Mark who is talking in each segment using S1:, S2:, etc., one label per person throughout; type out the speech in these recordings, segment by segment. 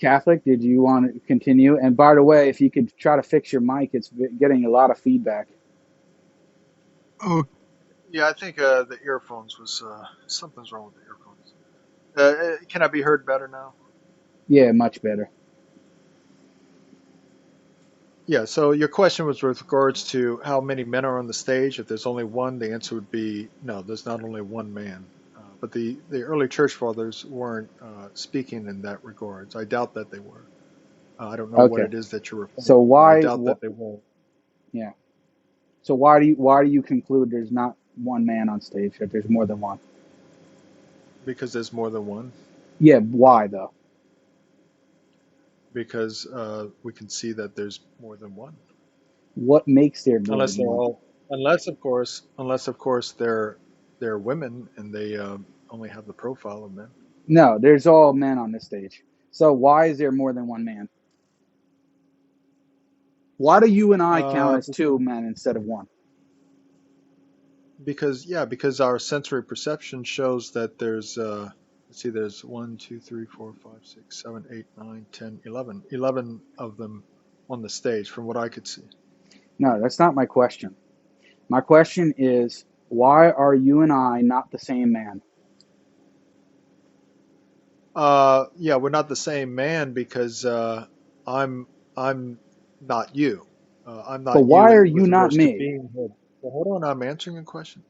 S1: Catholic, did you want to continue? And by the way, if you could try to fix your mic, it's getting a lot of feedback.
S2: Oh, yeah, I think the earphones was something's wrong with the earphones. Can I be heard better now?
S1: Yeah, much better.
S2: Yeah, so your question was with regards to how many men are on the stage. If there's only one, the answer would be no, there's not only one man. But the early church fathers weren't speaking in that regards. I doubt that they were. I don't know what
S1: Okay.
S2: it is that you're referring
S1: So
S2: to, but I
S1: why,
S2: doubt that they were.
S1: yeah. So why do you conclude there's not one man on stage, that there's more than one?
S2: Because there's more than one.
S1: Yeah, why though?
S2: Because we can see that there's more than one.
S1: What makes there more
S2: Unless
S1: than
S2: they're
S1: one?
S2: all, unless of course they're women and they only have the profile of men.
S1: No, there's all men on this stage. So why is there more than one man? Why do you and I count
S2: Uh,
S1: as two men instead of one?
S2: because our sensory perception shows that there's let's see, there's 1, 2, 3, 4, 5, 6, 7, 8, 9, 10, 11, 11 of them on the stage from what I could see.
S1: No, that's not my question. My question is, why are you and I not the same man?
S2: Yeah, we're not the same man because I'm I'm not you. I'm
S1: But
S2: not you
S1: why are
S2: in,
S1: you
S2: with
S1: not
S2: regards to
S1: me?
S2: being here. Well, hold on, I'm answering a question.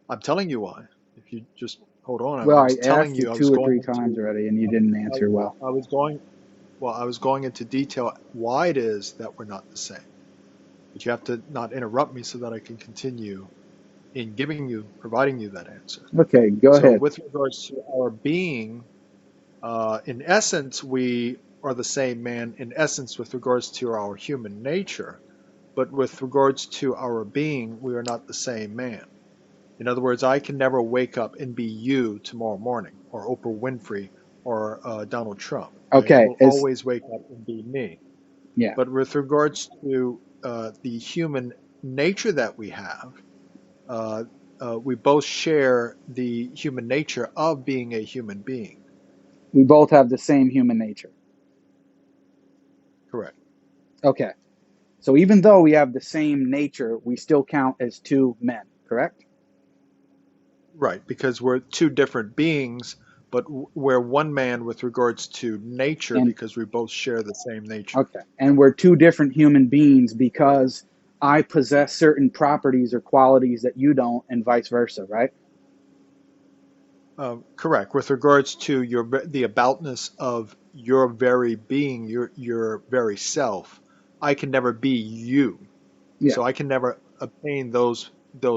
S2: I'm telling you why. If you just hold on,
S1: Well,
S2: I
S1: I
S2: was telling
S1: asked
S2: you
S1: it
S2: I was
S1: two or
S2: going
S1: three times
S2: into
S1: already, and you didn't answer well.
S2: I was going well, I was going into detail why it is that we're not the same. But you have to not interrupt me so that I can continue in providing you that answer.
S1: Okay, go
S2: So,
S1: ahead.
S2: with regards to our being, in essence, we are the same man in essence with regards to our human nature, but with regards to our being, we are not the same man. In other words, I can never wake up and be you tomorrow morning, or Oprah Winfrey, or Donald Trump. I
S1: Okay,
S2: will always wake up and be me.
S1: yeah,
S2: But with regards to the human nature that we have, uh, we both share the human nature of being a human being.
S1: we both have the same human nature.
S2: Correct.
S1: Okay, so even though we have the same nature, we still count as two men, correct?
S2: Right, because we're two different beings, but we're one man with regards to nature
S1: And
S2: because we both share the same nature.
S1: okay, and we're two different human beings because I possess certain properties or qualities that you don't, and vice versa, right?
S2: Correct. With regards to the aboutness of your very being, your very self, I can never be you,
S1: Yeah.
S2: so I can never obtain those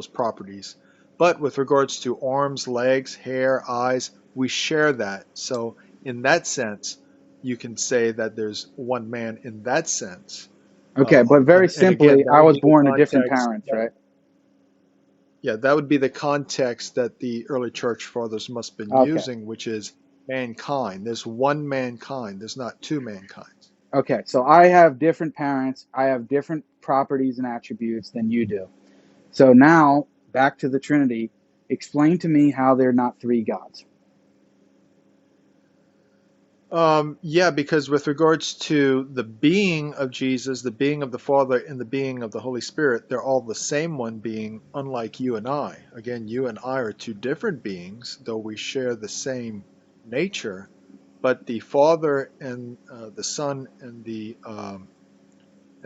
S2: properties. But with regards to arms, legs, hair, eyes, we share that. So in that sense, you can say that there's one man in that sense.
S1: Okay, but very
S2: And again,
S1: simply,
S2: that
S1: I
S2: would
S1: was
S2: be the
S1: born to different
S2: context.
S1: parents, right?
S2: Yeah, that would be the context that the early church fathers must have been
S1: Okay.
S2: using, which is mankind. There's one mankind. There's not two mankind's.
S1: Okay, so I have different parents. I have different properties and attributes than you do. So now, back to the Trinity. Explain to me how they're not three gods.
S2: Yeah, because with regards to the being of Jesus, the being of the Father, and the being of the Holy Spirit, they're all the same one being, unlike you and I. Again, you and I are two different beings, though we share the same nature. But the Father and the Son and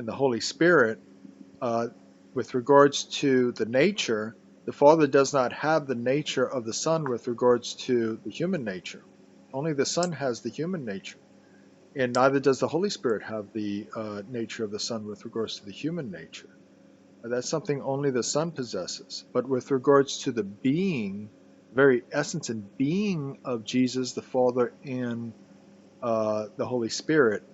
S2: the Holy Spirit, uh, with regards to the nature, the Father does not have the nature of the Son with regards to the human nature. Only the Son has the human nature, and neither does the Holy Spirit have the nature of the Son with regards to the human nature. That's something only the Son possesses. But with regards to the being, very essence and being of Jesus, the Father, and the Holy Spirit,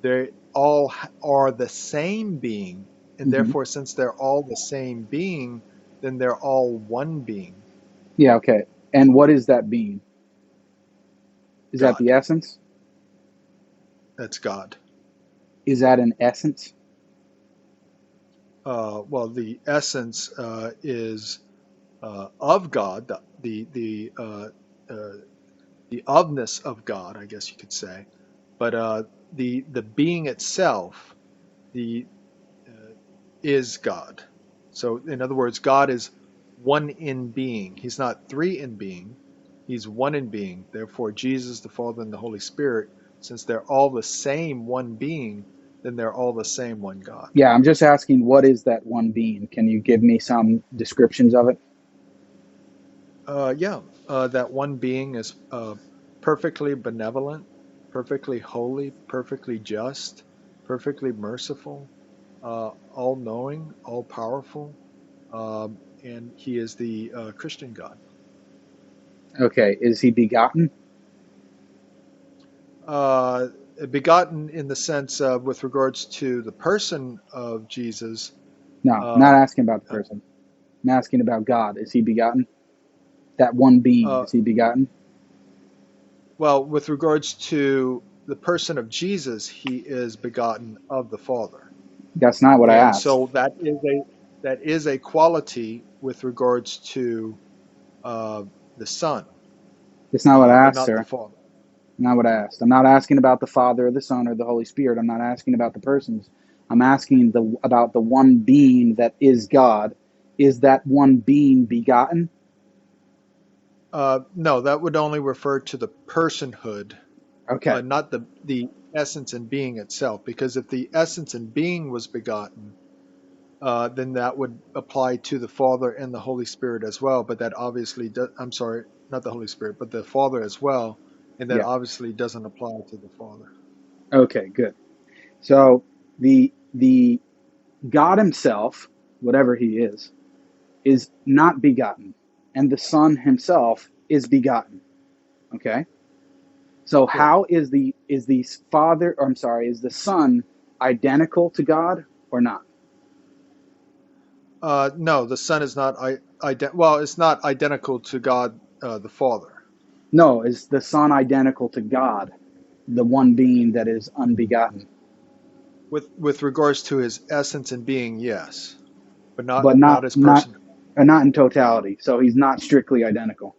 S2: they all are the same being. And
S1: Hmm.
S2: therefore, since they're all the same being, then they're all one being,
S1: Yeah, okay. And what is that being? Is that the
S2: God.
S1: essence?
S2: That's God.
S1: Is that an essence?
S2: Well, the essence is of God, uh, the ofness of God, I guess you could say. but the being itself, the is God. So in other words, God is one in being. He's not three in being. He's one in being. Therefore, Jesus, the Father, and the Holy Spirit, since they're all the same one being, then they're all the same one God.
S1: Yeah, I'm just asking, what is that one being? Can you give me some descriptions of it?
S2: Yeah, that one being is perfectly benevolent, perfectly holy, perfectly just, perfectly merciful, all knowing, all powerful, and he is the Christian God.
S1: Okay, is he begotten?
S2: Uh, Begotten in the sense of, with regards to the person of Jesus,
S1: No, I'm not
S2: um,
S1: asking about the
S2: uh,
S1: person. I'm asking about God. Is he begotten? That one being,
S2: uh,
S1: is he begotten?
S2: well, with regards to the person of Jesus, he is begotten of the Father.
S1: That's not what I
S2: And
S1: asked.
S2: so that is a quality with regards to uh, the Son,
S1: That's not what I
S2: but
S1: asked,
S2: not the
S1: sir.
S2: Father.
S1: Not what I asked. I'm not asking about the Father or the Son or the Holy Spirit. I'm not asking about the persons. I'm asking about the one being that is God. Is that one being begotten?
S2: No, that would only refer to the personhood,
S1: Okay.
S2: not the essence and being itself. Because if the essence and being was begotten, then that would apply to the Father and the Holy Spirit as well. But that obviously, I'm sorry, not the Holy Spirit, but the Father as well, and that
S1: Yeah.
S2: obviously doesn't apply to the Father.
S1: Okay, good. So the God himself, whatever he is not begotten. And the Son himself is begotten. Okay? So
S2: Correct.
S1: how is the Father, or I'm sorry, is the Son identical to God or not?
S2: No, the Son is not well. It's not identical to God the Father.
S1: No, is the Son identical to God, the one being that is unbegotten,
S2: With regards to his essence and being, yes, but
S1: but
S2: not his person.
S1: not in totality. So he's not strictly identical.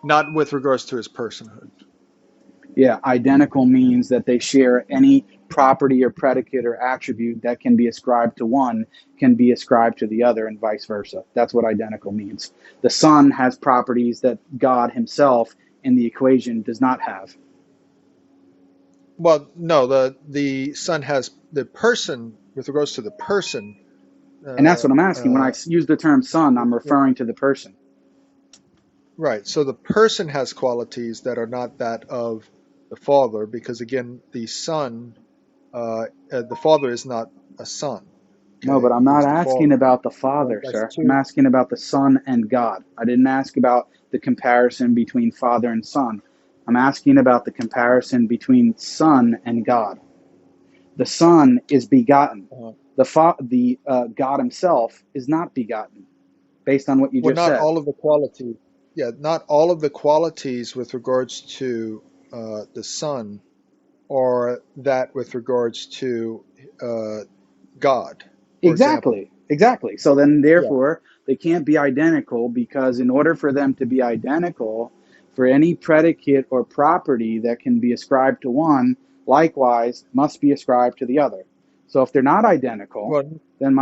S2: Not with regards to his personhood.
S1: Yeah, identical means that they share any property or predicate or attribute that can be ascribed to one can be ascribed to the other and vice versa. That's what identical means. The Son has properties that God himself in the equation does not have.
S2: Well, no, the Son has the person with regards to the person.
S1: And that's
S2: Uh,
S1: what I'm asking. When I
S2: uh,
S1: use the term Son, I'm
S2: with-
S1: referring to the person.
S2: right. So the person has qualities that are not that of the Father, because again, the Father is not a son.
S1: No, but
S2: Okay,
S1: I'm not
S2: he's the
S1: asking
S2: Father.
S1: about the Father,
S2: That's
S1: sir. I'm
S2: two.
S1: asking about the Son and God. I didn't ask about the comparison between Father and Son. I'm asking about the comparison between Son and God. The Son is begotten.
S2: uh,
S1: The God Himself is not begotten, based on what you
S2: well,
S1: just
S2: not
S1: said.
S2: all of the qualities. Yeah, not all of the qualities with regards to the Son are that with regards to uh, God, for example.
S1: Exactly, exactly. So then,
S2: Yeah.
S1: therefore, they can't be identical because, in order for them to be identical, for any predicate or property that can be ascribed to one, likewise must be ascribed to the other. So, if they're not identical,
S2: Well,
S1: then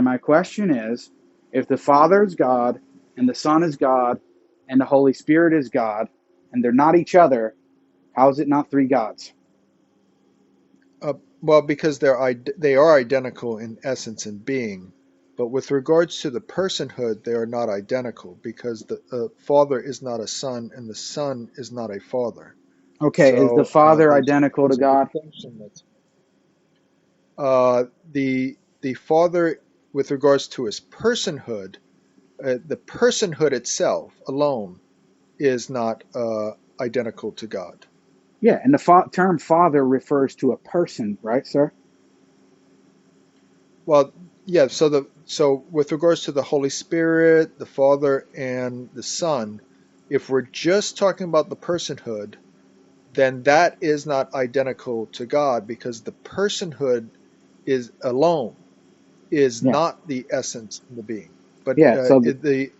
S1: my question is, if the Father is God and the Son is God and the Holy Spirit is God, and they're not each other, how is it not three gods?
S2: uh, well, because they are identical in essence and being, but with regards to the personhood, they are not identical because the Father is not a Son and the Son is not a Father.
S1: Okay, is the
S2: So
S1: Father identical to
S2: there's a
S1: God?
S2: distinction that's the Father with regards to his personhood. The personhood itself alone is not identical to God.
S1: Yeah, and the term Father refers to a person, right, sir?
S2: Well, yeah. So with regards to the Holy Spirit, the Father, and the Son, if we're just talking about the personhood, then that is not identical to God because the personhood is alone is
S1: Yeah,
S2: not the essence and the being. But
S1: yeah. So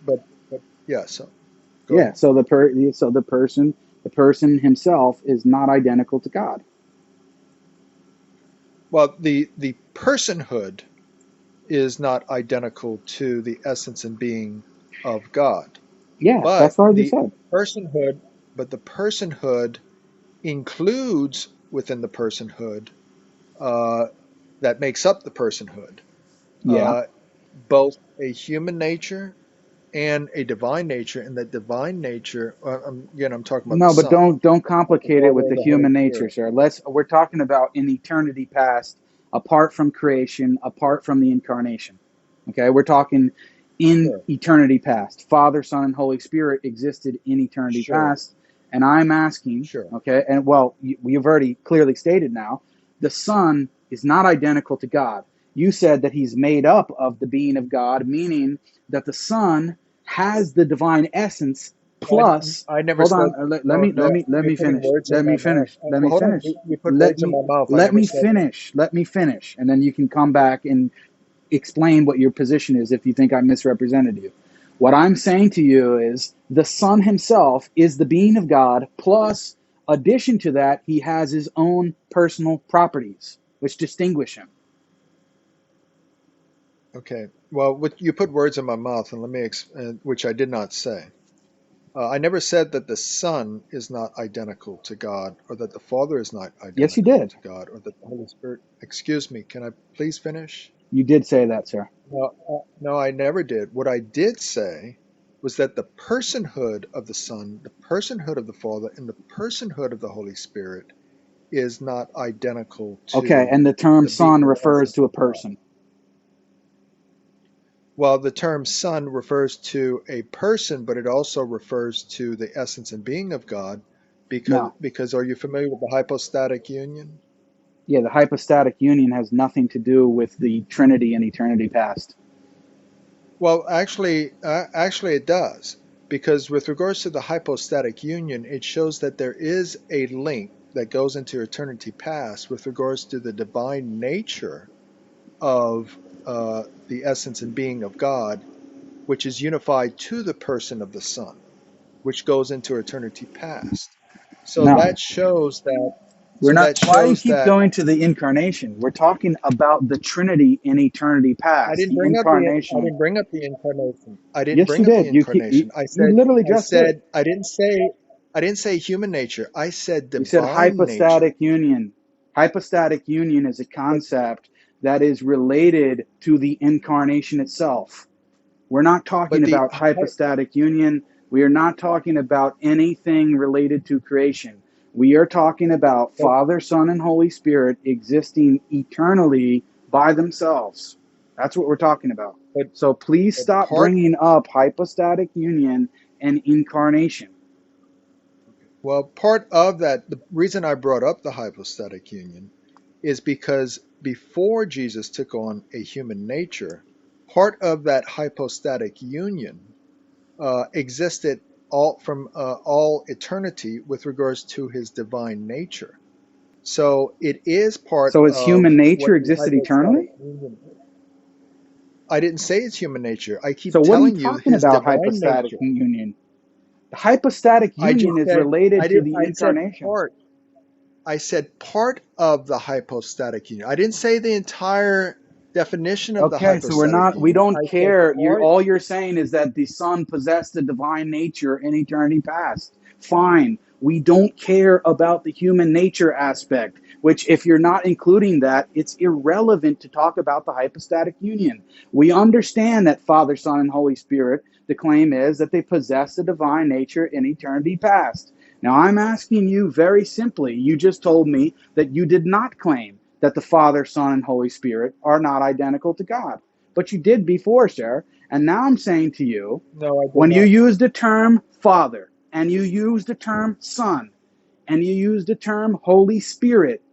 S2: but yeah. So. Go
S1: Yeah.
S2: ahead.
S1: So the person himself is not identical to God.
S2: Well, the personhood is not identical to the essence and being of God,
S1: Yeah,
S2: but
S1: that's what I just
S2: the
S1: said.
S2: personhood, but the personhood includes within the personhood uh, that makes up the personhood
S1: Yeah.
S2: uh, both a human nature and a divine nature, and that divine nature, again, I'm talking about the
S1: No, but
S2: Son,
S1: don't
S2: the
S1: complicate it
S2: Father,
S1: with
S2: and
S1: the
S2: the Holy
S1: human nature,
S2: Spirit.
S1: sir. We're talking about in eternity past, apart from creation, apart from the incarnation. Okay, we're talking in
S2: Sure,
S1: eternity past. Father, Son, and Holy Spirit existed in eternity
S2: sure,
S1: past, and I'm asking,
S2: sure.
S1: okay, and well, we've already clearly stated now, the Son is not identical to God. You said that he's made up of the being of God, meaning that the Son has the divine essence plus.
S2: I never
S1: Hold
S2: said,
S1: on. Let, let
S2: no,
S1: me let
S2: no,
S1: me let
S2: you're
S1: me
S2: putting
S1: finish.
S2: words in
S1: Let
S2: my
S1: me
S2: mouth.
S1: finish. Let me
S2: Well, hold on,
S1: finish.
S2: you put
S1: Let
S2: words in
S1: me
S2: my mouth. I
S1: let
S2: never
S1: me
S2: said that.
S1: finish. Let me finish, and then you can come back and explain what your position is if you think I misrepresented you. What I'm saying to you is the Son himself is the being of God, plus, addition to that, he has his own personal properties, which distinguish him.
S2: Okay. Well, you put words in my mouth, and let me, which I did not say. I never said that the Son is not identical to God, or that the Father is not
S1: Yes, you
S2: identical
S1: did.
S2: to God, or that the Holy Spirit. Excuse me, can I please finish?
S1: You did say that, sir.
S2: No, I never did. What I did say was that the personhood of the Son, the personhood of the Father, and the personhood of the Holy Spirit is not identical
S1: Okay,
S2: to
S1: and the term
S2: the being
S1: Son
S2: and
S1: refers
S2: essence
S1: to a
S2: of God.
S1: person.
S2: Well, the term Son refers to a person, but it also refers to the essence and being of God,
S1: No.
S2: because are you familiar with the hypostatic union?
S1: Yeah, the hypostatic union has nothing to do with the Trinity and eternity past.
S2: Well, actually, it does, because with regards to the hypostatic union, it shows that there is a link that goes into eternity past with regards to the divine nature of the essence and being of God, which is unified to the person of the Son, which goes into eternity past. So
S1: No.
S2: that shows that.
S1: We're
S2: So
S1: not.
S2: that
S1: Why do you
S2: shows
S1: keep
S2: that
S1: going to the incarnation? We're talking about the Trinity in eternity
S2: I
S1: past,
S2: didn't
S1: the
S2: bring up the I
S1: incarnation.
S2: didn't bring up the incarnation. I didn't
S1: Yes, you
S2: bring up the
S1: did.
S2: incarnation.
S1: You literally
S2: I
S1: just did.
S2: said I didn't say human nature. I said
S1: You said
S2: divine nature.
S1: hypostatic union. Hypostatic union is a
S2: But
S1: concept that is related to the incarnation itself. We're not talking
S2: but the
S1: about hypostatic union. We are not talking about anything related to creation. We are talking about
S2: but
S1: Father, Son, and Holy Spirit existing eternally by themselves. That's what we're talking about.
S2: but,
S1: So please
S2: but
S1: stop
S2: part
S1: bringing up hypostatic union and incarnation.
S2: well, part of that, the reason I brought up the hypostatic union is because before Jesus took on a human nature, part of that hypostatic union existed all eternity with regards to his divine nature. So it is part
S1: So his
S2: of
S1: human nature
S2: what the
S1: existed
S2: hypostatic
S1: eternally?
S2: union is. I didn't say it's human nature. I keep
S1: So what are you
S2: telling you
S1: talking
S2: his
S1: about,
S2: divine
S1: hypostatic
S2: nature.
S1: union? The hypostatic
S2: I just
S1: union is
S2: said
S1: related
S2: I
S1: to
S2: did
S1: the
S2: I said
S1: incarnation.
S2: part. I said part of the hypostatic union. I didn't say the entire definition of the
S1: Okay, so
S2: hypostatic
S1: we
S2: union.
S1: don't
S2: I said
S1: care.
S2: part.
S1: All you're saying is that the Son possessed the divine nature in eternity past. Fine. We don't care about the human nature aspect, which, if you're not including that, it's irrelevant to talk about the hypostatic union. We understand that Father, Son, and Holy Spirit, the claim is that they possess the divine nature in eternity past. Now, I'm asking you very simply, you just told me that you did not claim that the Father, Son, and Holy Spirit are not identical to God. But you did before, sir. And now I'm saying to you,
S2: No, I did
S1: when you
S2: not.
S1: use the term Father, and you use the term Son, and you use the term Holy Spirit,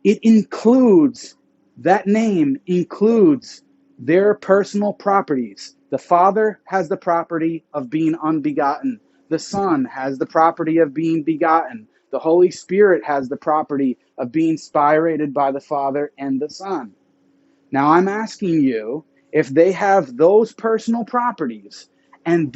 S1: it includes, that name includes their personal properties. The Father has the property of being unbegotten. The Son has the property of being begotten. The Holy Spirit has the property of being spirated by the Father and the Son. Now I'm asking you, if they have those personal properties and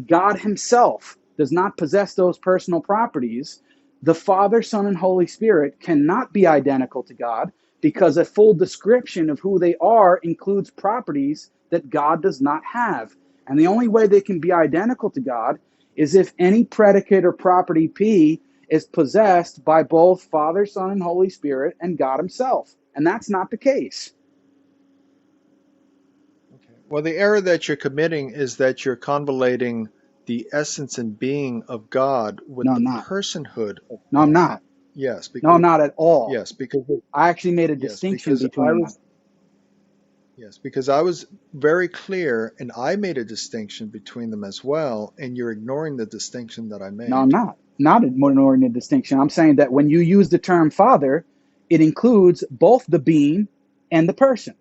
S1: God himself does not possess those personal properties, the Father, Son, and Holy Spirit cannot be identical to God, because a full description of who they are includes properties that God does not have. And the only way they can be identical to God is if any predicate or property P is possessed by both Father, Son, and Holy Spirit and God himself. And that's not the case.
S2: Okay. Well, the error that you're committing is that you're convoluting the essence and being of God with
S1: No,
S2: the
S1: I'm not.
S2: personhood of
S1: No, I'm
S2: God.
S1: not.
S2: Yes,
S1: No, I'm
S2: because
S1: not at all.
S2: yes, because
S1: I actually made a
S2: yes,
S1: distinction
S2: because I
S1: between them.
S2: was yes, because I was very clear and I made a distinction between them as well, and you're ignoring the distinction that I
S1: No, I'm
S2: made.
S1: not. Not ignoring the distinction. I'm saying that when you use the term Father, it includes both the being and the person.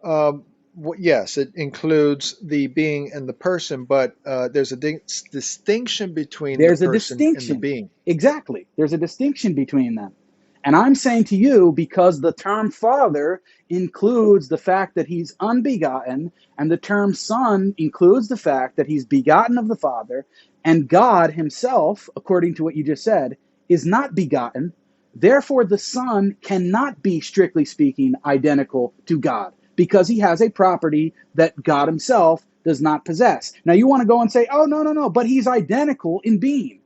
S2: Um, yes, it includes the being and the person, but there's a distinction between the
S1: There's a
S2: person and the
S1: distinction.
S2: being.
S1: Exactly. There's a distinction between them. And I'm saying to you, because the term Father includes the fact that he's unbegotten, and the term Son includes the fact that he's begotten of the Father, and God himself, according to what you just said, is not begotten. Therefore, the Son cannot be, strictly speaking, identical to God, because he has a property that God himself does not possess. Now, you want to go and say, oh, no, no, no, but he's identical in being.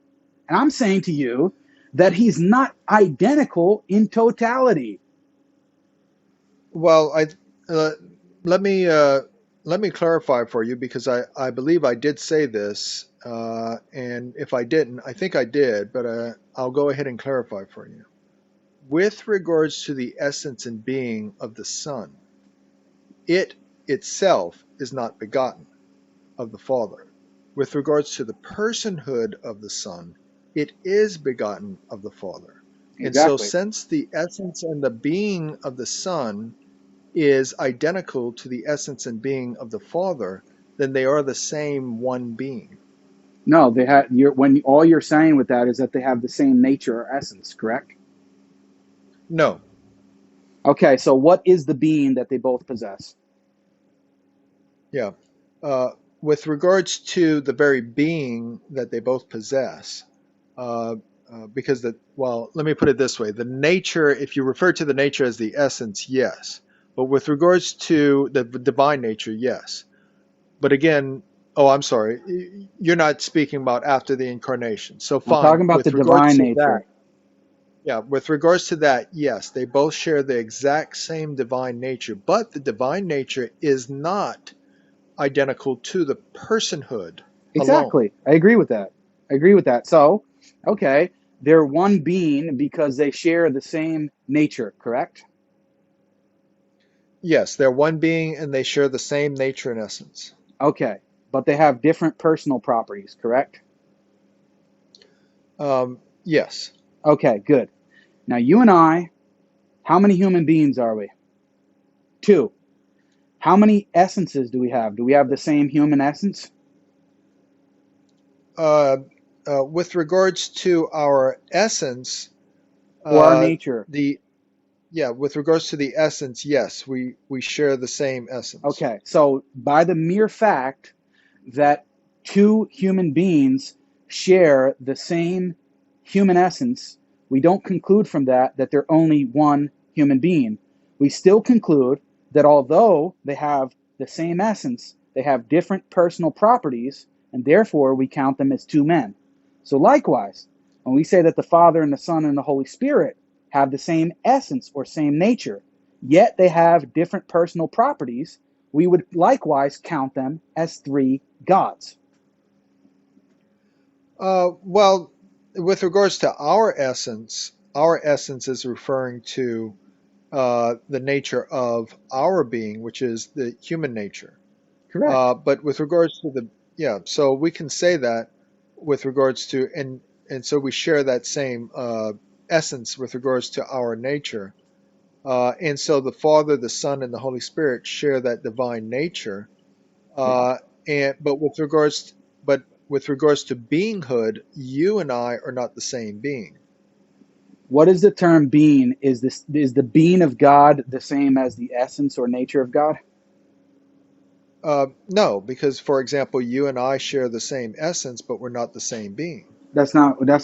S1: And I'm saying to you that he's not identical in totality.
S2: Well, uh, let me let me clarify for you because I believe I did say this, and if I didn't, I think I did, but I'll go ahead and clarify for you. With regards to the essence and being of the Son, it itself is not begotten of the Father. With regards to the personhood of the Son, it is begotten of the Father. And so,
S1: Exactly.
S2: since the essence and the being of the Son is identical to the essence and being of the Father, then they are the same one being.
S1: No, they have. When all you're saying with that is that they have the same nature or essence, correct?
S2: No.
S1: Okay, so what is the being that they both possess?
S2: Yeah. Uh, with regards to the very being that they both possess, uh, because well, let me put it this way: the nature, if you refer to the nature as the essence, yes, but with regards to the divine nature, yes. But again, oh, I'm sorry, you're not speaking about after the incarnation. So
S1: I'm talking
S2: fine.
S1: about the
S2: With regards
S1: divine
S2: to that,
S1: nature.
S2: yeah, with regards to that, yes, they both share the exact same divine nature, but the divine nature is not identical to the personhood alone.
S1: Exactly. I agree with that. I agree with that. So, okay, they're one being because they share the same nature, correct?
S2: Yes, they're one being and they share the same nature and essence.
S1: Okay, but they have different personal properties, correct?
S2: Yes.
S1: Okay, good. Now, you and I, how many human beings are we? Two. How many essences do we have? Do we have the same human essence
S2: Uh, with regards to our essence,
S1: or our
S2: uh,
S1: nature?
S2: the yeah, with regards to the essence, yes, we share the same essence.
S1: Okay, so by the mere fact that two human beings share the same human essence, we don't conclude from that that they're only one human being. We still conclude that although they have the same essence, they have different personal properties, and therefore we count them as two men. So likewise, when we say that the Father and the Son and the Holy Spirit have the same essence or same nature, yet they have different personal properties, we would likewise count them as three gods.
S2: Well, with regards to our essence is referring to the nature of our being, which is the human nature.
S1: Correct.
S2: But with regards to the yeah, so we can say that with regards to and so we share that same essence with regards to our nature. And so the Father, the Son, and the Holy Spirit share that divine nature.
S1: Yeah.
S2: Uh, and but with regards to beinghood, you and I are not the same being.
S1: What is the term being? Is the being of God the same as the essence or nature of God?
S2: No, because for example, you and I share the same essence, but we're not the same being.
S1: That's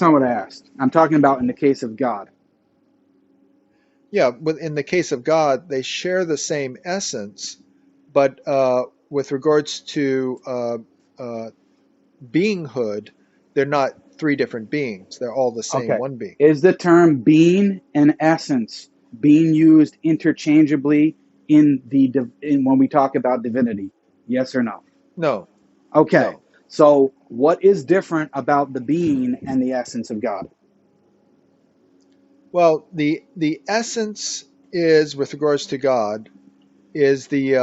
S1: not what I asked. I'm talking about in the case of God.
S2: Yeah, but in the case of God, they share the same essence, but with regards to uh, beinghood, they're not three different beings. They're all the same
S1: Okay.
S2: one being.
S1: Is the term being and essence being used interchangeably in when we talk about divinity? Yes or no?
S2: No,
S1: Okay.
S2: no.
S1: So what is different about the being and the essence of God?
S2: Well, the essence is, with regards to God, is the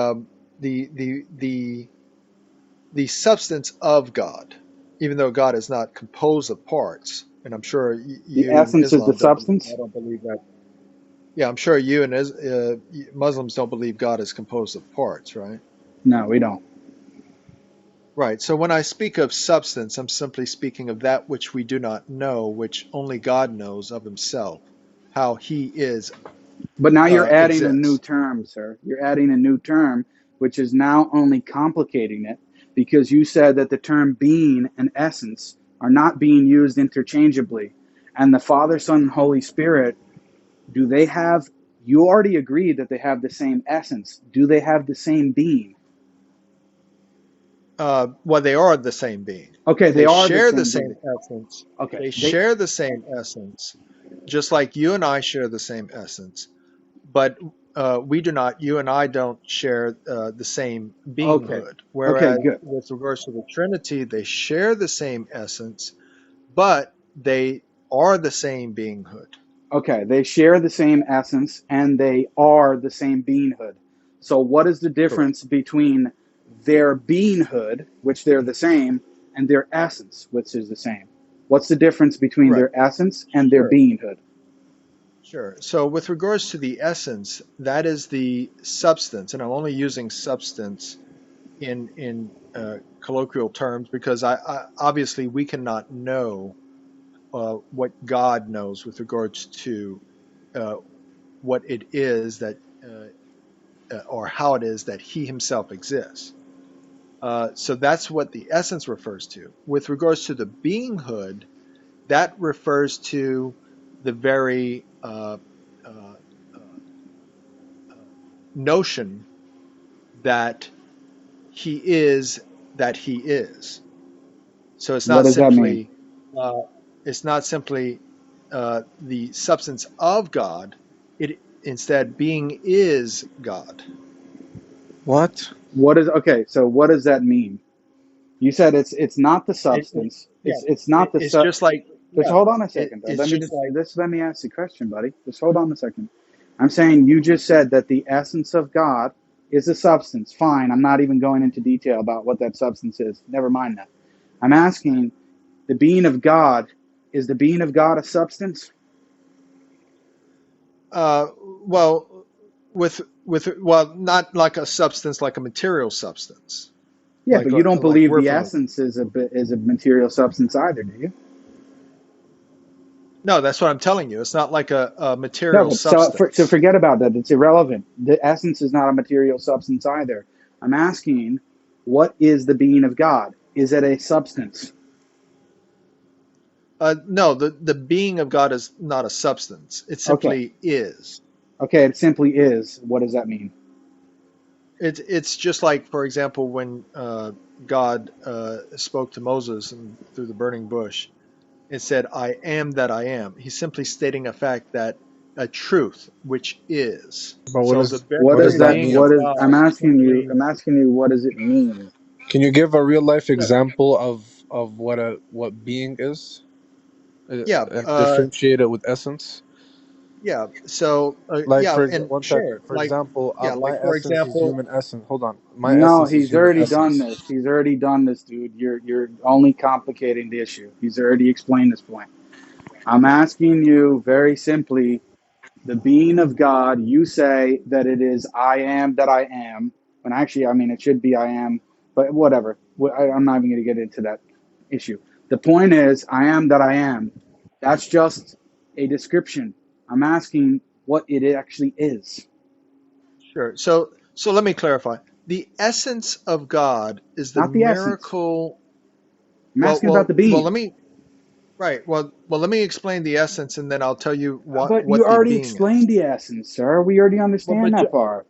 S2: the the the substance of God, even though God is not composed of parts. And I'm sure
S1: The
S2: you in
S1: essence is the
S2: Islam don't believe, I
S1: substance?
S2: don't believe that. Yeah, I'm sure you and Muslims don't believe God is composed of parts, right?
S1: No, we don't.
S2: Right. So when I speak of substance, I'm simply speaking of that which we do not know, which only God knows of himself, how he is,
S1: But now you're adding a new
S2: exists.
S1: term, sir. You're adding a new term, which is now only complicating it because you said that the term being and essence are not being used interchangeably. And the Father, Son, and Holy Spirit, do they have, you already agreed that they have the same essence. Do they have the same being?
S2: Well, they are the same being.
S1: Okay, they
S2: They
S1: are the
S2: share the
S1: same
S2: same
S1: being.
S2: essence.
S1: Okay,
S2: They
S1: they,
S2: share the same essence, just like you and I share the same essence. But we do not, you and I don't share the same
S1: okay,
S2: beinghood.
S1: okay,
S2: Whereas
S1: good.
S2: with regards to the Trinity, they share the same essence, but they are the same beinghood.
S1: Okay, they share the same essence and they are the same beinghood. So, what is the
S2: Correct.
S1: difference between their beinghood, which they're the same, and their essence, which is the same? What's the difference between
S2: Right.
S1: their essence and their
S2: Sure.
S1: beinghood?
S2: Sure. So with regards to the essence, that is the substance, and I'm only using substance in colloquial terms because I obviously we cannot know what God knows with regards to uh, what it is that or how it is that He Himself exists. So that's what the essence refers to. With regards to the beinghood, that refers to the very uh, uh, notion that He is that He is. So
S1: What does that mean?
S2: uh, it's not simply the substance of God. It instead being is God.
S3: What?
S1: What is okay? So, what does that mean? You said it's not the
S2: It
S1: substance.
S2: yeah.
S1: It's not the
S2: It's
S1: sub.
S2: just like
S1: Just
S2: yeah.
S1: hold on a second, though.
S2: It's just like
S1: Let me ask the question, buddy. Just hold on a second. I'm saying you just said that the essence of God is a substance. Fine. I'm not even going into detail about what that substance is. Never mind that. I'm asking the being of God. Is the being of God a substance?
S2: well with well not like a substance like a material substance
S1: Yeah, but you don't
S2: like
S1: believe
S2: we're
S1: the
S2: familiar.
S1: essence is a material substance either, do you?
S2: No, that's what I'm telling you. It's not like a
S1: No,
S2: material
S1: but so
S2: substance.
S1: forget about that. It's irrelevant. The essence is not a material substance either. I'm asking, what is the being of God? Is it a substance?
S2: No, the being of God is not a substance. It
S1: Okay.
S2: simply is.
S1: Okay, it simply is. What does that mean?
S2: It's just like, for example, when God spoke to Moses and through the burning bush, it said, "I am that I am." He's simply stating a fact that a truth which is.
S3: But
S2: So the
S1: What
S3: what
S1: does
S3: does
S2: very
S3: that
S1: that
S2: being of
S3: mean?
S1: what is
S2: God simply.
S1: I'm asking you what does it mean?
S3: Can you give a real life
S2: Yeah,
S3: example of what being is,
S2: yeah,
S3: and differentiate it with essence?
S2: yeah. So
S3: Like
S2: yeah,
S3: for
S2: and
S3: one
S2: sure,
S3: second. For example,
S2: yeah, like
S3: my
S2: for
S3: essence is
S2: example,
S3: human essence. Hold on, my
S1: No,
S3: essence is
S1: he's
S3: human
S1: already done
S3: essence.
S1: this. He's already done this, dude. You're only complicating the issue. He's already explained this point. I'm asking you very simply, the being of God, you say that it is I am that I am. When actually, I mean, it should be I am, but whatever. I'm not even going to get into that issue. The point is, I am that I am. That's just a description. I'm asking what it actually is.
S2: sure. So let me clarify. The essence of God is the
S1: Not the essence.
S2: miracle.
S1: I'm asking about the
S2: Let
S1: being.
S2: me let me explain the essence, and then I'll tell you
S1: But you
S2: what the
S1: already
S2: being is.
S1: explained the essence, sir. We already
S2: Well,
S1: understand
S2: but
S1: that part.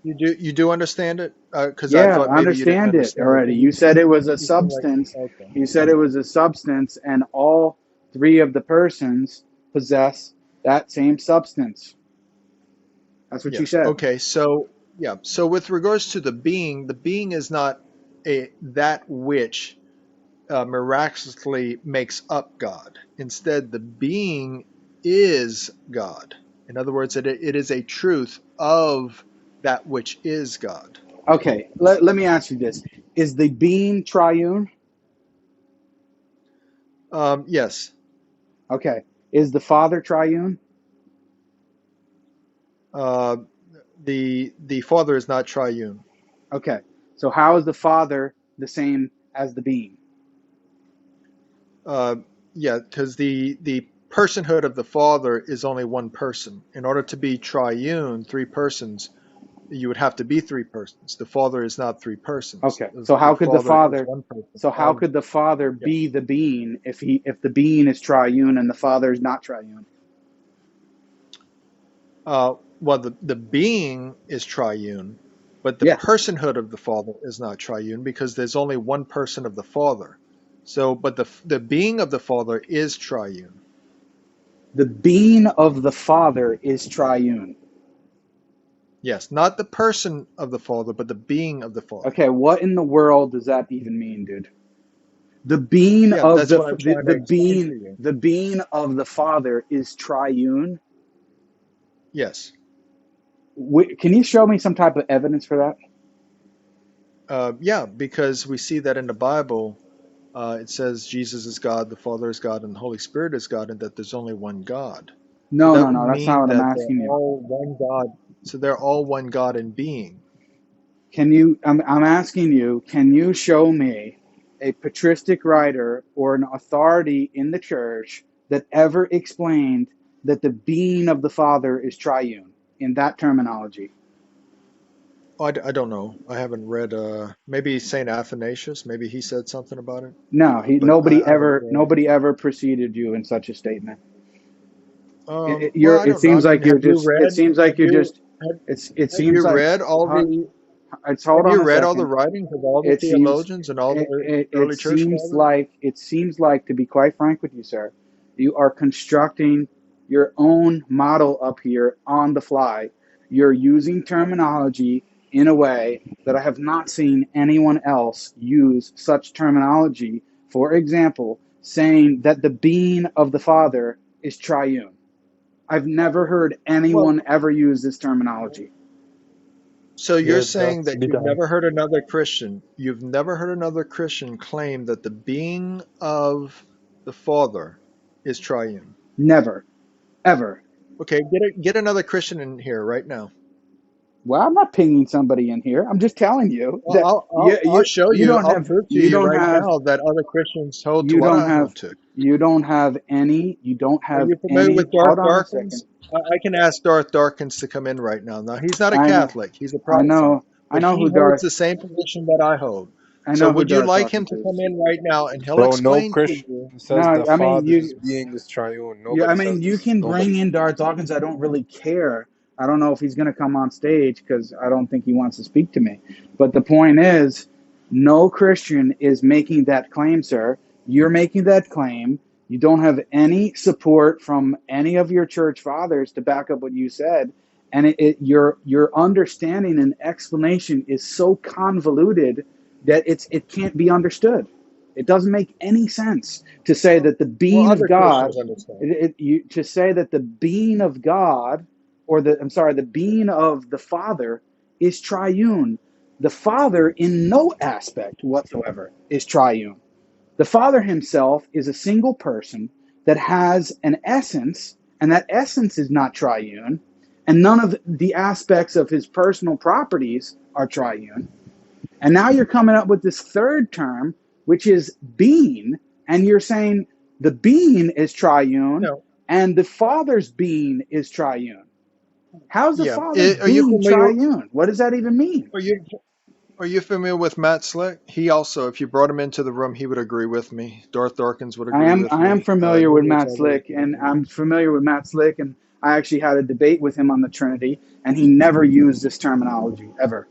S2: you do understand it? Because I
S1: Yeah,
S2: thought
S1: I
S2: maybe you didn't
S1: understand it
S2: understand it.
S1: already. You said it was a
S2: You seem like
S1: substance.
S2: okay.
S1: You said it was a substance, and all three of the persons possess that same substance. That's what you
S2: Yes.
S1: said.
S2: Okay. So yeah. So with regards to the being is not a that which miraculously makes up God. Instead, the being is God. In other words, it is a truth of that which is God.
S1: Okay, let me ask you this. Is the being triune?
S2: Yes.
S1: Okay. Is the Father triune?
S2: Uh, the Father is not triune.
S1: Okay. So how is the Father the same as the being?
S2: Uh, yeah, because the personhood of the Father is only one person. In order to be triune, three persons, you would have to be three persons. The Father is not three persons.
S1: Okay.
S2: The Father is one person.
S1: So how could the Father
S2: Yeah.
S1: be the being if the being is triune and the Father is not triune?
S2: Well, the being is triune, but the
S1: Yeah.
S2: personhood of the Father is not triune because there's only one person of the Father. So, but the being of the Father is triune.
S1: The being of the Father is triune.
S2: Yes, not the person of the Father, but the being of the Father.
S1: Okay, what in the world does that even mean, dude? The being
S2: Yeah,
S1: of
S2: that's what I'm trying to explain to you.
S1: the being of the Father is triune.
S2: Yes.
S1: Can you show me some type of evidence for that?
S2: Yeah, because we see that in the Bible, it says Jesus is God, the Father is God, and the Holy Spirit is God, and that there's only one God. So
S1: No,
S2: that
S1: no,
S2: would
S1: no. That's not
S2: mean
S1: what I'm
S2: that they're
S1: asking you.
S2: all one God. So they're all one God in being.
S1: Can you? I'm asking you. Can you show me a patristic writer or an authority in the church that ever explained that the being of the Father is triune in that terminology?
S2: Oh, I don't know. I haven't read. Maybe Saint Athanasius. Maybe he said something about it,
S1: No,
S2: but I haven't read.
S1: nobody ever preceded you in such a statement.
S2: Well, I
S1: It
S2: don't know. I
S1: seems
S2: mean,
S1: like you're
S2: have you
S1: just. It
S2: read?
S1: seems like
S2: Have
S1: you're
S2: you
S1: just.
S2: have,
S1: It
S2: have
S1: seems
S2: you
S1: like.
S2: read all the?
S1: Hold
S2: Have
S1: on
S2: you
S1: a
S2: read all the
S1: second.
S2: writings of all the
S1: It seems.
S2: theologians and all the
S1: It
S2: early church
S1: seems
S2: fathers?
S1: like. It seems like, to be quite frank with you, sir, you are constructing your own model up here on the fly. You're using terminology in a way that I have not seen anyone else use such terminology. For example, saying that the being of the Father is triune. I've never heard
S2: Well,
S1: anyone ever use this terminology.
S2: so you're
S3: Yeah,
S2: saying
S3: that's
S2: that you've
S3: bid'ah.
S2: never heard another Christian, claim that the being of the Father is triune.
S1: Never, ever.
S2: Okay, get another Christian in here right now.
S1: Well, I'm not pinging somebody in here. I'm just telling you
S2: Well,
S1: that
S2: I'll show
S1: you
S2: you.
S1: don't
S2: I'll
S1: have
S2: prove to
S1: you
S2: you
S1: don't
S2: right
S1: have
S2: now that other Christians hold to
S1: you
S2: what
S1: don't
S2: I
S1: have
S2: hold to.
S1: you don't
S2: Are
S1: have
S2: you familiar
S1: any.
S2: with
S1: Hold
S2: Darth
S1: on a second.
S2: Darkins? I can ask Darth Darkins to come in right now. Now, he's not a
S1: I know,
S2: Catholic, he's a
S1: I
S2: Protestant,
S1: know, I
S2: but
S1: know
S2: he
S1: who
S2: holds
S1: Darth.
S2: the same position that I hold.
S1: I
S2: So,
S1: know who
S2: would you
S1: Darth
S2: like him
S1: Dawkins
S2: to come
S1: is.
S2: in right now and he'll
S3: Bro, no
S2: explain to you?
S3: Christian says
S1: No,
S3: the
S1: I mean
S3: Father's being is triune.
S1: yeah,
S3: Nobody
S1: I
S3: says
S1: mean, you
S3: this.
S1: can bring
S3: Nobody.
S1: in Darth Dawkins. I don't really care. I don't know if he's going to come on stage because I don't think he wants to speak to me. But the point is, no Christian is making that claim, sir. You're making that claim. You don't have any support from any of your church fathers to back up what you said, and your understanding and explanation is so convoluted that it can't be understood. It doesn't make any sense to say
S2: Well,
S1: that the being of
S2: other
S1: God,
S2: Christians understand.
S1: to say that the being of God, or the being of the Father is triune. The Father, in no aspect whatsoever, is triune. The Father himself is a single person that has an essence, and that essence is not triune, and none of the aspects of his personal properties are triune. And now you're coming up with this third term, which is being, and you're saying the being is triune
S2: No,
S1: and the Father's being is triune. How's the
S2: Yeah.
S1: Father
S2: Are you
S1: being
S2: familiar?
S1: triune? What does that even mean?
S2: Are you are you familiar with Matt Slick? He also, if you brought him into the room, he would agree with me. Darth Dawkins would agree with
S1: I am
S2: me.
S1: familiar with
S2: Numerous
S1: Matt
S2: others
S1: Slick,
S2: would
S1: and
S2: agree.
S1: I'm familiar with Matt Slick, and I actually had a debate with him on the Trinity, and he never used this terminology ever.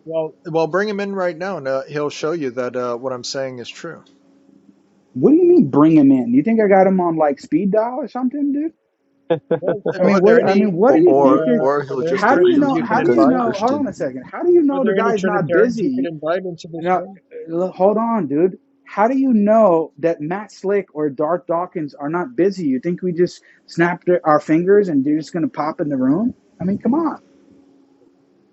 S2: Well, bring him in right now, and he'll show you that what I'm saying is true.
S1: What do you mean bring him in? You think I got him on like speed dial or something, dude?
S2: Well,
S1: I mean,
S2: are there
S1: what?
S2: any
S1: What do you think?
S3: or
S2: are
S3: he'll
S2: there any
S3: just
S1: How do you
S3: agree
S2: Christians
S1: know?
S3: with
S2: you
S3: you
S2: could
S1: How do
S3: because
S1: you
S3: I'm a
S2: invite?
S1: know? Hold on
S3: Christian.
S1: a second. How do you
S2: Are
S1: know the
S2: there any
S1: guy's not
S2: Trinitarians you could
S1: busy?
S2: invite into this
S1: No,
S2: room?
S1: hold on, dude. How do you know that Matt Slick or Darth Dawkins are not busy? You think we just snapped our fingers and they're just going to pop in the room? I mean, come on.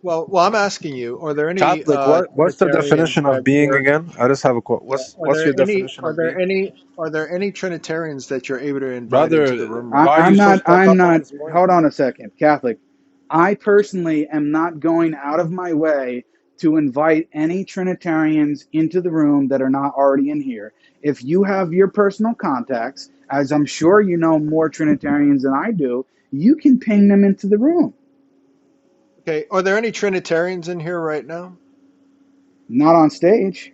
S2: Well, I'm asking you: are there any
S3: Catholic, what's the
S2: Trinitarians
S3: definition of
S2: that
S3: being
S2: you're
S3: again? I just have a quote.
S2: yeah,
S3: What's your definition of being?
S2: are there any Trinitarians that you're able to invite into the
S3: Brother,
S2: room right
S3: why are
S2: now?
S3: you so stuck
S1: I'm
S3: up on
S1: not,
S3: this point?
S1: hold on a second, Catholic. I personally am not going out of my way to invite any Trinitarians into the room that are not already in here. If you have your personal contacts, as I'm sure you know more Trinitarians than I do, you can ping them into the room.
S2: Okay, are there any Trinitarians in here right now?
S1: Not on stage.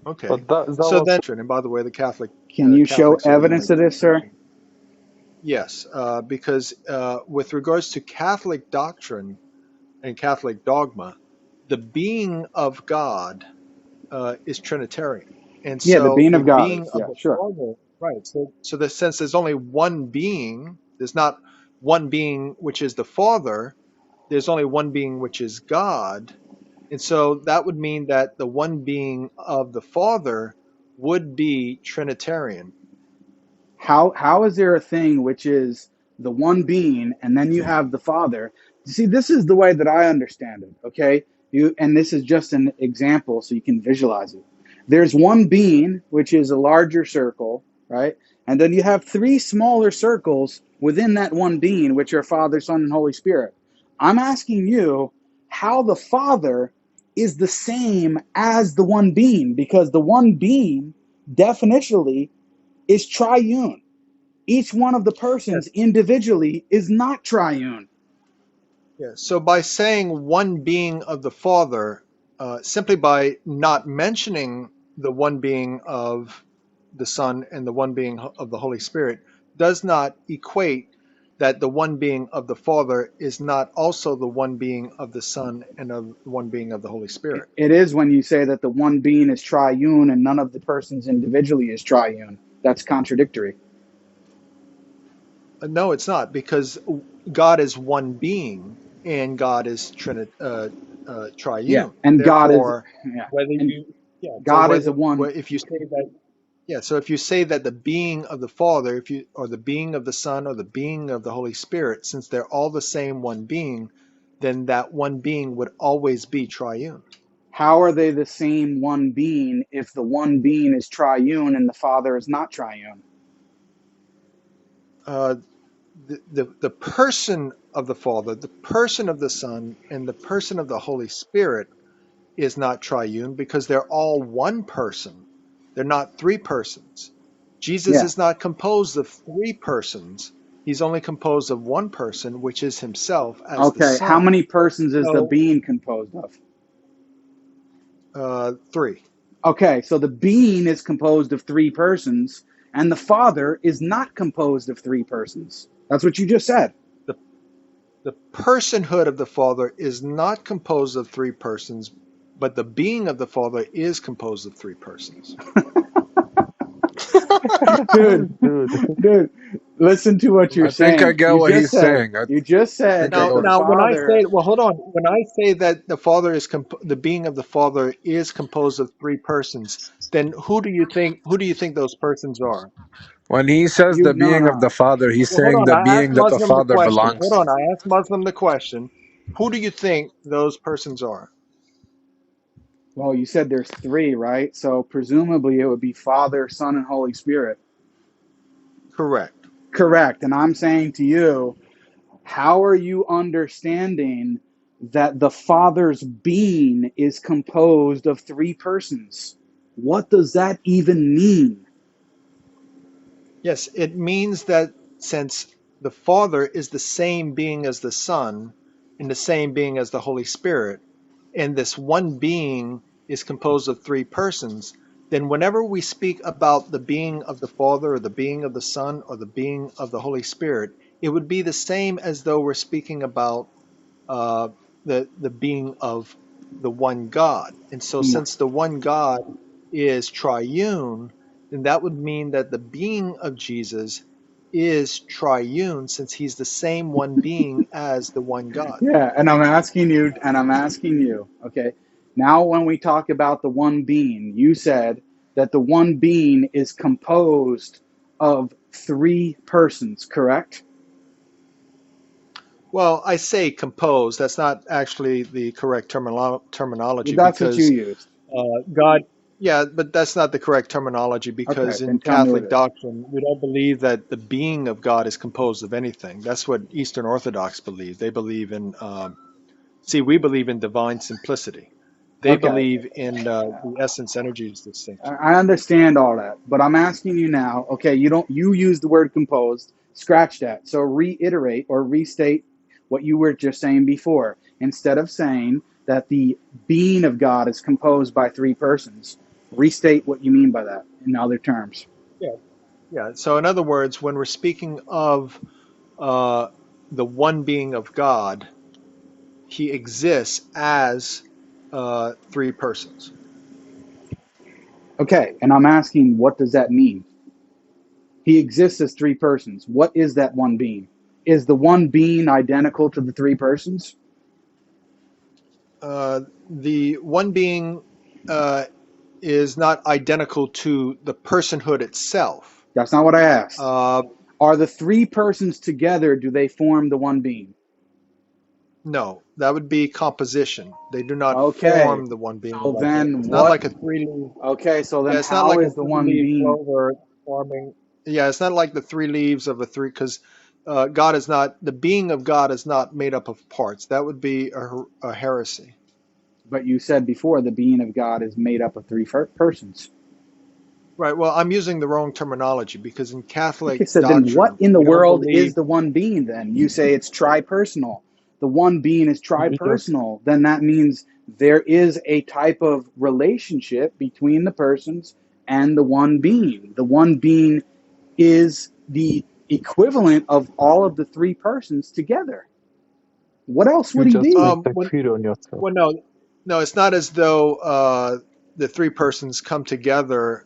S2: Okay,
S4: But that
S2: so
S4: was
S2: then, and by the way, the
S1: Can you show
S2: Catholics will be
S1: evidence of
S2: using
S1: this, sir?
S2: yes, because with regards to Catholic doctrine and Catholic dogma, the being of God is Trinitarian, and
S1: Yeah, the
S2: so
S1: being
S2: the
S1: of God
S2: being
S1: is.
S2: of
S1: Yeah,
S2: the
S1: sure.
S2: Father, right? So the sense there's only one being. There's not one being which is the Father. There's only one being which is God, and so that would mean that the one being of the Father would be Trinitarian.
S1: How is there a thing which is the one being and then you have the Father? See, this is the way that I understand it, okay? And this is just an example so you can visualize it. There's one being which is a larger circle, right? And then you have three smaller circles within that one being which are Father, Son, and Holy Spirit. I'm asking you how the Father is the same as the one being, because the one being definitionally is triune. Each one of the persons
S2: Yes.
S1: individually is not triune.
S2: Yeah. So by saying one being of the Father, simply by not mentioning the one being of the Son and the one being of the Holy Spirit, does not equate that the one being of the Father is not also the one being of the Son and of the one being of the Holy Spirit.
S1: It is when you say that the one being is triune and none of the persons individually is triune. That's contradictory.
S2: No, it's not, because God is one being and God is
S1: Yeah,
S2: triune.
S1: and God is,
S2: Therefore,
S1: yeah,
S2: whether
S1: and
S2: you yeah, so
S1: God is a one.
S2: if you say that yeah, so if you say that the being of the Father, if you or the being of the Son or the being of the Holy Spirit, since they're all the same one being, then that one being would always be triune.
S1: How are they the same one being if the one being is triune and the Father is not triune?
S2: Uh, the person of the Father, the person of the Son, and the person of the Holy Spirit is not triune because they're all one person. They're not three persons. Jesus
S1: Yeah.
S2: is not composed of three persons. He's only composed of one person, which is himself as the
S1: Okay. How
S2: Son.
S1: many persons is the
S2: So,
S1: being composed of?
S2: three.
S1: Okay, so the being is composed of three persons, and the Father is not composed of three persons. That's what you just said.
S2: The, the personhood of the Father is not composed of three persons, but the being of the Father is composed of three persons.
S1: Dude,
S4: dude.
S1: dude, listen to what you're
S3: I think I
S1: saying.
S3: get what he's saying.
S1: You just
S3: I
S1: said
S3: think I
S1: that
S2: Now,
S3: get
S1: the
S3: what he's
S2: now,
S3: saying.
S2: when I
S1: Father,
S2: say, well, hold on. When I say that the Father is the being of the Father is composed of three persons, then who do you think those persons are?
S3: When he says
S1: you
S3: the
S1: no
S3: being of
S1: no.
S3: the Father, he's
S2: Well, hold
S3: saying
S2: on.
S3: the
S2: I asked
S3: being that the
S2: Muslim the
S3: Father
S2: question. Hold
S3: belongs to.
S2: on. I asked Muslim the question. Who do you think those persons are?
S1: Well, you said there's three, right? So presumably it would be Father, Son, and Holy Spirit.
S2: Correct.
S1: Correct. And I'm saying to you, how are you understanding that the Father's being is composed of three persons? What does that even mean?
S2: Yes, it means that since the Father is the same being as the Son and the same being as the Holy Spirit, and this one being is composed of three persons, then whenever we speak about the being of the Father or the being of the Son or the being of the Holy Spirit, it would be the same as though we're speaking about uh, the being of the one God. And so since the one God is triune, then that would mean that the being of Jesus is triune, since he's the same one being as the one God.
S1: Yeah, and I'm asking you, okay, now when we talk about the one being, you said that the one being is composed of three persons, correct?
S2: Well, I say compose. That's not actually the correct terminology,
S1: That's what you
S2: because
S1: used.
S2: God, yeah, but that's not the correct terminology,
S1: Okay,
S2: because
S1: then
S2: in
S1: tell me what
S2: Catholic
S1: it is.
S2: doctrine, we don't believe that the being of God is composed of anything. That's what Eastern Orthodox believe. They believe in, we believe in divine simplicity. They
S1: Okay,
S2: believe in the essence energies distinction.
S1: I understand all that, but I'm asking you now, okay, you use the word composed, scratch that. So reiterate or restate what you were just saying before. Instead of saying that the being of God is composed by three persons, restate what you mean by that in other terms.
S2: Yeah, yeah. So in other words, when we're speaking of uh, the one being of God, he exists as three persons.
S1: Okay, and I'm asking, what does that mean? He exists as three persons. What is that one being? Is the one being identical to the three persons?
S2: The one being uh, is not identical to the personhood itself.
S1: That's not what I asked.
S2: Uh,
S1: Are the three persons together, do they form the one being?
S2: no, that would be composition. They do not
S1: Okay.
S2: form the one being
S1: So
S2: like a.
S1: then
S2: It's not
S1: what?
S2: like a three leaf.
S1: Okay, so then
S2: Yeah, it's not
S1: how
S2: like a
S1: is the one
S2: three-leaf
S1: being?
S2: clover forming. Yeah, it's not like the three leaves of a three, because God is not, the being of God is not made up of parts. That would be a heresy.
S1: But you said before the being of God is made up of three persons.
S2: Right. Well, I'm using the wrong terminology, because in
S1: Okay,
S2: Catholic
S1: so then what
S2: doctrine,
S1: in the
S2: we don't
S1: world
S2: believe.
S1: is the one being then? You say it's tripersonal. The one being is
S3: Jesus.
S1: tripersonal. Then that means there is a type of relationship between the persons and the one being. The one being is the equivalent of all of the three persons together. What else
S3: You
S1: would he
S3: just
S1: be?
S3: like to feed on yourself.
S2: Well, no, it's not as though the three persons come together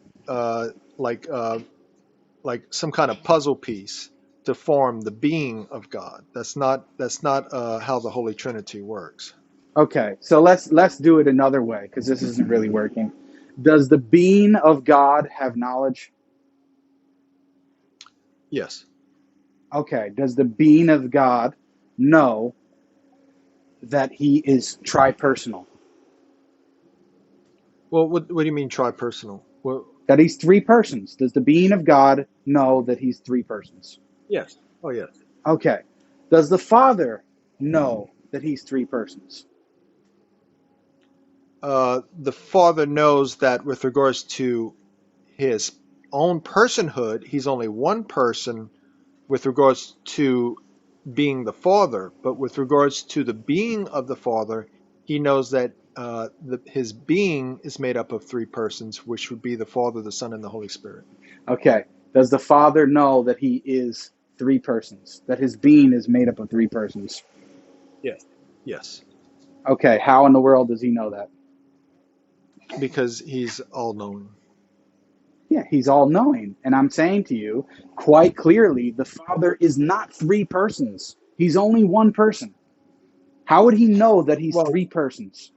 S2: like like some kind of puzzle piece to form the being of God. That's not how the Holy Trinity works.
S1: Okay, so let's do it another way because this isn't really working. Does the being of God have knowledge?
S2: Yes.
S1: Okay, does the being of God know that he is tripersonal?
S2: Well, what do you mean tripersonal? Well,
S1: That he's three persons? Does the being of God know that he's three persons?
S2: yes. Oh, yes.
S1: Okay. Does the Father know that he's three persons?
S2: The Father knows that with regards to his own personhood, he's only one person with regards to being the Father, but with regards to the being of the Father, he knows that his being is made up of three persons, which would be the Father, the Son, and the Holy Spirit.
S1: Okay. Does the Father know that he is three persons? That his being is made up of three persons?
S2: Yes. Yes.
S1: Okay. How in the world does he know that?
S2: Because he's all knowing.
S1: Yeah, he's all knowing. And I'm saying to you quite clearly, the Father is not three persons. He's only one person. How would he know that he's
S2: Well,
S1: three persons?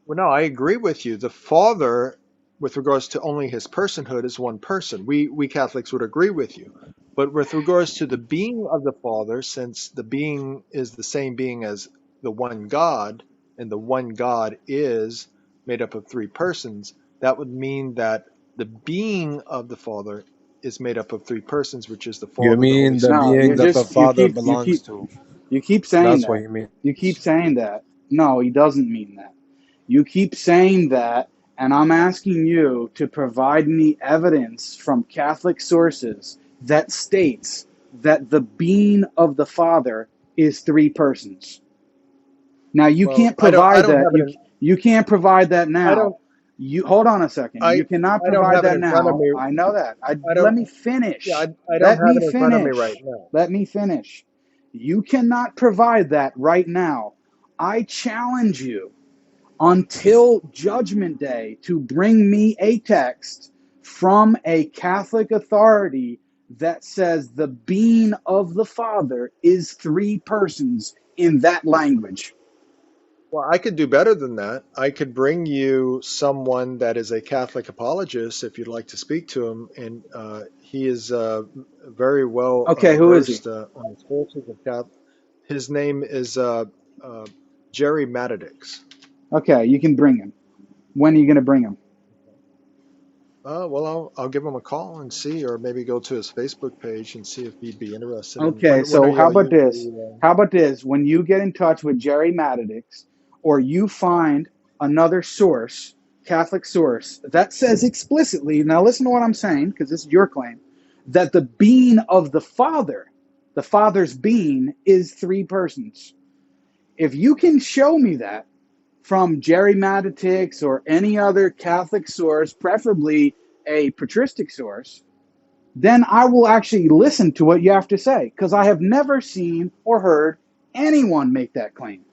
S2: well, no, I agree with you. The Father, with regards to only his personhood, is one person. We Catholics would agree with you. But with regards to the being of the Father, since the being is the same being as the one God, and the one God is made up of three persons, that would mean that the being of the Father is made up of three persons, which is the
S3: You
S2: Father, the Holy
S3: mean the
S1: No,
S2: Spirit.
S3: being
S1: you're
S3: that the
S1: just
S3: Father belongs to.
S1: you keep saying
S3: That's what
S1: that.
S3: you mean.
S1: You keep saying that. No, he doesn't mean that. You keep saying that, and I'm asking you to provide me evidence from Catholic sources that states that the being of the Father is three persons. Now you
S2: Well,
S1: can't
S2: I
S1: provide
S2: don't
S1: that.
S2: have it in,
S1: You can't provide that
S2: I
S1: now.
S2: don't
S1: You hold on a second. You cannot
S2: I don't
S1: provide
S2: have it
S1: that
S2: in front of
S1: now.
S2: me.
S1: I know that.
S2: I
S1: Let
S2: don't
S1: me
S2: yeah,
S1: finish.
S2: I don't
S1: Let
S2: have
S1: me
S2: it in front of me right
S1: finish.
S2: now.
S1: Let me finish. You cannot provide that right now. I challenge you until Judgment Day to bring me a text from a Catholic authority that says the being of the Father is three persons in that language.
S2: Well, I could do better than that. I could bring you someone that is a Catholic apologist if you'd like to speak to him, and he is very well
S1: Okay, who is he?
S2: versed on the sources of Catholic. His name is uh, Jerry Matadix.
S1: Okay, you can bring him. When are you going to bring him?
S2: Well, I'll give him a call and see, or maybe go to his Facebook page and see if he'd be interested in.
S1: Okay,
S2: When are
S1: so how
S2: y'all
S1: about this?
S2: usually?
S1: How about this? When you get in touch with Jerry Matadix, or you find another source, Catholic source, that says explicitly, now listen to what I'm saying, because this is your claim, that the being of the Father's being, is three persons. If you can show me that from Jerry Matadix or any other Catholic source, preferably a patristic source, then I will actually listen to what you have to say, because I have never seen or heard anyone make that claim.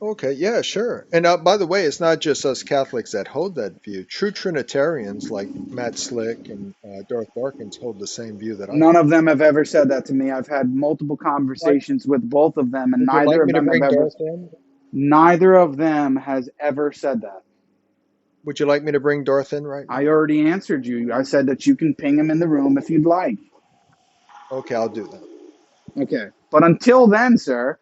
S2: Okay, yeah, sure. And by the way, it's not just us Catholics that hold that view. True Trinitarians like Matt Slick and Darth Dawkins hold the same view that I
S1: None
S2: hold.
S1: of them have ever said that to me. I've had multiple
S2: Like,
S1: conversations with both of them, and
S2: would you
S1: neither
S2: like
S1: of
S2: me to
S1: them have
S2: bring
S1: ever
S2: Darth in?
S1: neither of them has ever said that.
S2: Would you like me to bring Darth in right
S1: I
S2: now?
S1: already answered you. I said that you can ping him in the room if you'd like.
S2: Okay, I'll do that.
S1: Okay. But until then, sir,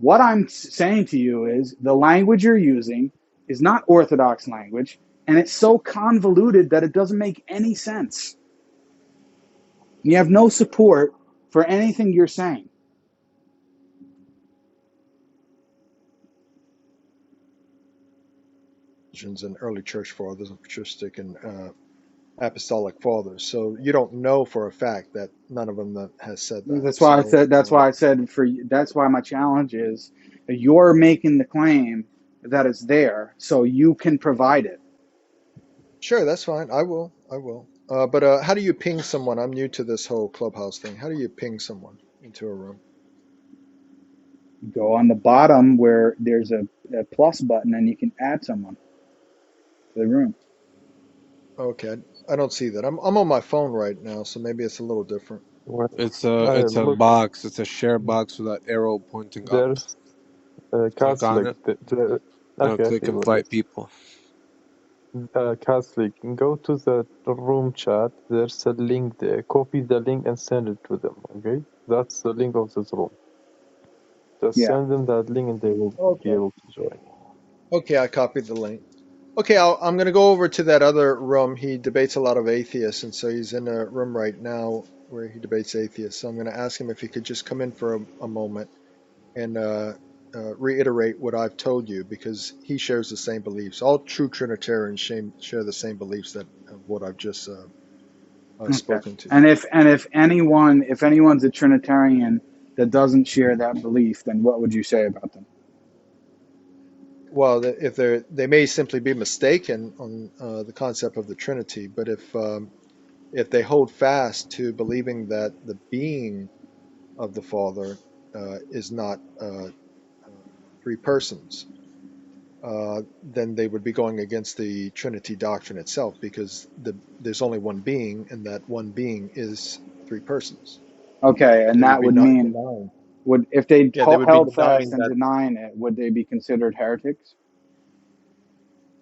S1: what I'm saying to you is the language you're using is not Orthodox language, and it's so convoluted that it doesn't make any sense. You have no support for anything you're saying.
S2: And early church fathers and patristic and apostolic fathers. So you don't know for a fact that none of them has said that.
S1: That's why I
S2: So
S1: said. That's why I said for. That's why my challenge is you're making the claim that it's there, so you can provide it.
S2: sure, that's fine. I will. I will. But how do you ping someone? I'm new to this whole clubhouse thing. How do you ping someone into a room?
S1: Go on the bottom where there's a plus button, and you can add someone to the room.
S2: Okay, I don't see that. I'm on my phone right now, so maybe it's a little different.
S3: Well,
S4: It's a
S3: look,
S4: box. It's a share box with that arrow pointing up.
S3: there's
S4: Click on
S3: Catholic.
S4: it. Now
S3: Okay,
S4: click
S3: okay, wait, wait.
S4: invite people.
S3: Catholic, go to the room chat. There's a link there. Copy the link and send it to them. Okay, that's the link of this room. Just
S1: Yeah.
S3: send them that link and they will be
S2: Okay.
S3: able to join.
S2: Okay, I copied the link. Okay, I'm going to go over to that other room. He debates a lot of atheists, and so he's in a room right now where he debates atheists. So I'm going to ask him if he could just come in for a moment and reiterate what I've told you, because he shares the same beliefs. All true Trinitarians share the same beliefs that of what I've just
S1: Okay.
S2: spoken to.
S1: And if anyone's a Trinitarian that doesn't share that belief, then what would you say about them?
S2: Well, if they may simply be mistaken on the concept of the Trinity, but if they hold fast to believing that the being of the Father is not three persons, then they would be going against the Trinity doctrine itself, because there's only one being, and that one being is three persons.
S1: Okay, and
S2: They would
S1: that
S2: be
S1: would
S2: not
S1: mean
S2: denying.
S1: would if they
S2: Yeah, they would be
S1: held fast
S2: denying
S1: and
S2: that.
S1: denying it, would they be considered heretics?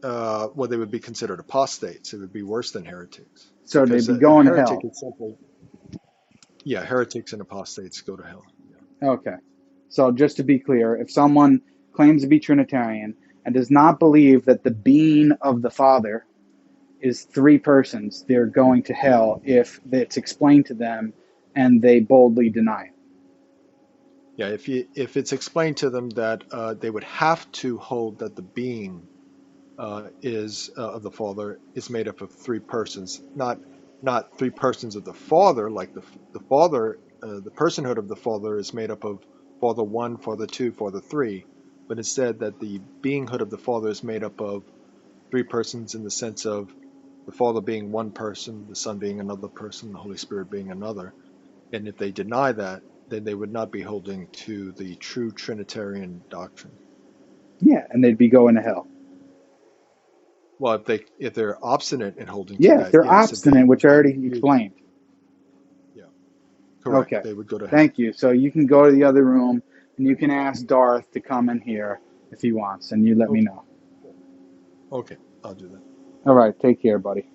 S2: Well, they would be considered apostates. It would be worse than heretics,
S1: So they'd
S2: because
S1: be
S2: a
S1: going to
S2: heretic
S1: hell.
S2: is simply, yeah, heretics and apostates go to hell. Yeah.
S1: Okay. So just to be clear, if someone claims to be Trinitarian and does not believe that the being of the Father is three persons, they're going to hell if it's explained to them and they boldly deny it.
S2: Yeah, if it's explained to them that they would have to hold that the being is of the Father is made up of three persons, not not three persons of the Father, like the Father, the personhood of the Father is made up of Father 1, Father 2, Father 3, but instead that the beinghood of the Father is made up of three persons in the sense of the Father being one person, the Son being another person, the Holy Spirit being another. And if they deny that, then they would not be holding to the true Trinitarian doctrine.
S1: Yeah, and they'd be going to hell.
S2: Well, if they're obstinate in holding to
S1: Yeah, if
S2: that,
S1: they're
S2: yes. If they
S1: obstinate, which I already
S2: refuse,
S1: explained.
S2: yeah, correct.
S1: Okay,
S2: They would go to hell.
S1: thank you. So you can go to the other room and you can ask Darth to come in here if he wants, and you let me
S2: Okay,
S1: know.
S2: okay, I'll do that.
S1: All right, take care, buddy.